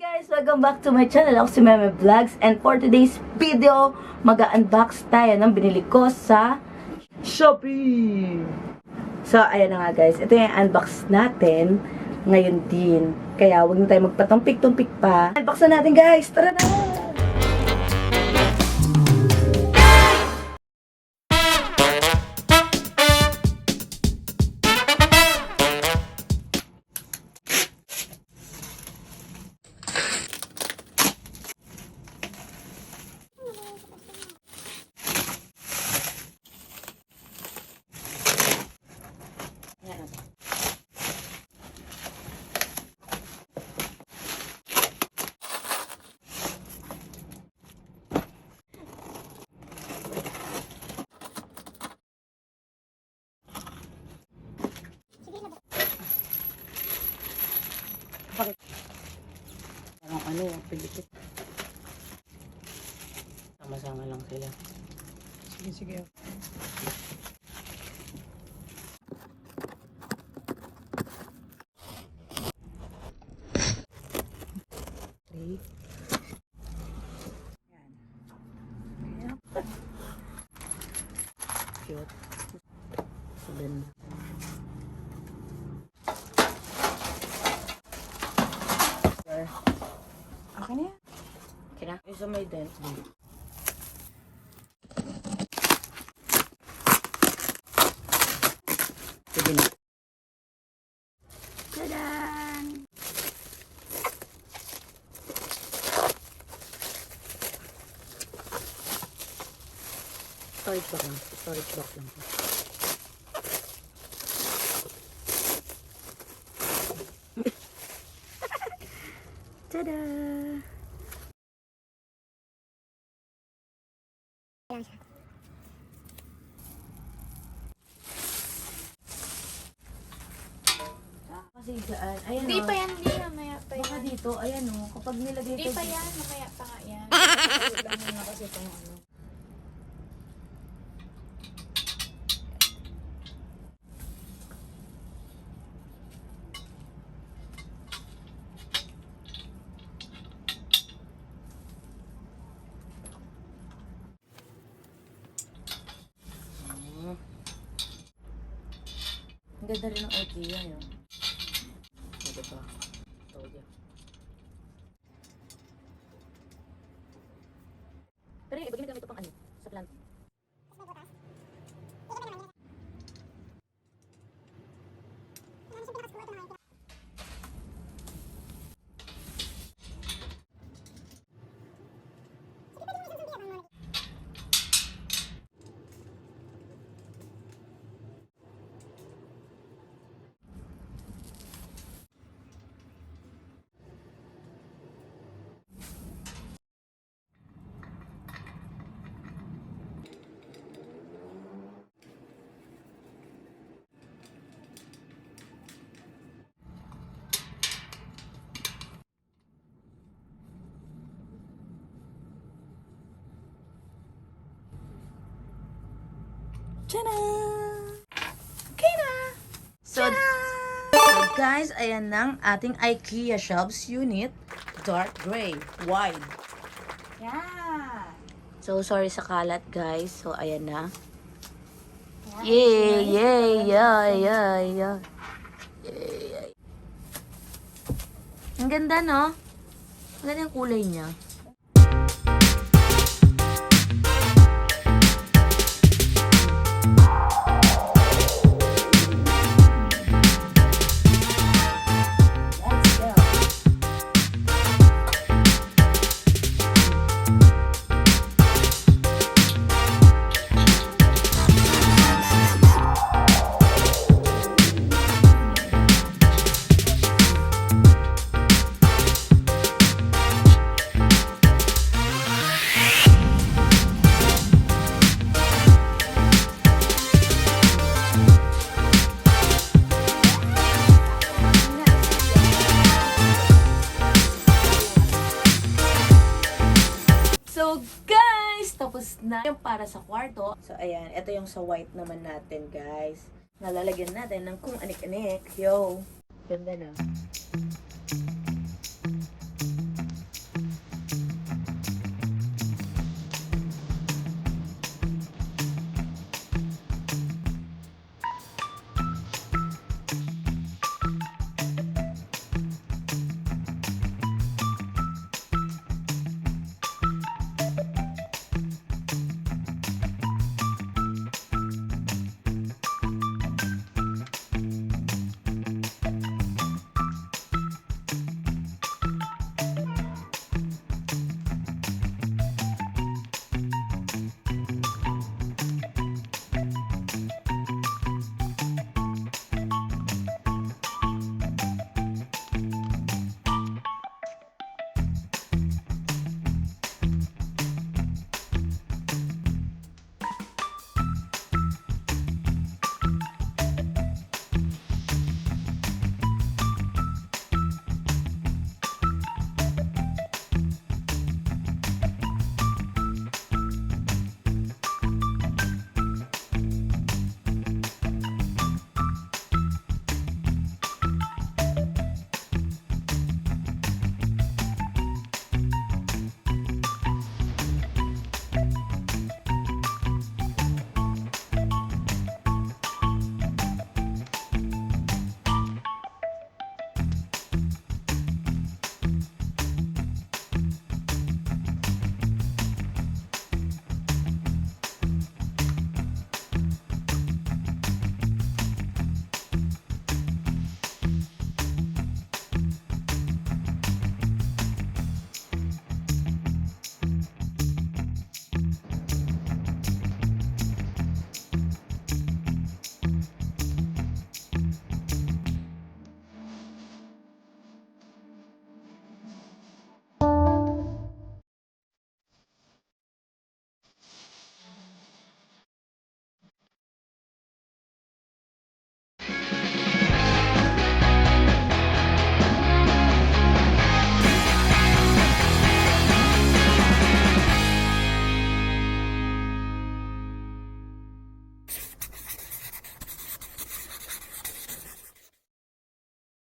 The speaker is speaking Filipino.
Guys, welcome back to my channel. Ako si Meme Vlogs, and for today's video, mag-unbox tayo ng binili ko sa Shopee. So, ayan na nga guys. Ito yung unbox natin ngayon din. Kaya huwag na tayo magpatumpik-tumpik pa. Unbox na natin guys. Tara na! Bakit? Parang ano, pilikit. Sama-sama lang sila. Sige, sige. Okay. Yan. Cute. Ganda. Okay na yan. Okay na. Isa may dent. Sige na. Tadaan! Storage box lang. Storage box lang. Tada! Kasi dyan, ayan Hindi o. pa yan, hindi. Mamaya pa Baka yan. dito, ayan o. Kapag nilagay Hindi ko pa dito- yan. Mamaya pa nga yan. Wait lang muna kasi itong ano. Ang ganda rin ng IKEA yun. Ito pa. Ito dyan. Pero yung iba ginagamit ito pang ano? Sa plant. Tana! Okay na! So guys, ayan ng ating IKEA Shelves Unit. Dark gray. Wide. Yeah! So, sorry sa kalat guys. So, ayan na. Yay! Yay! Yay! Yay! Yay! Yay! Ang ganda, no? Ang ganda yung kulay niya. Let's go! na yung para sa kwarto. So, ayan. Ito yung sa white naman natin, guys. Nalalagyan natin ng kung anik-anik. Yo! Ganda na.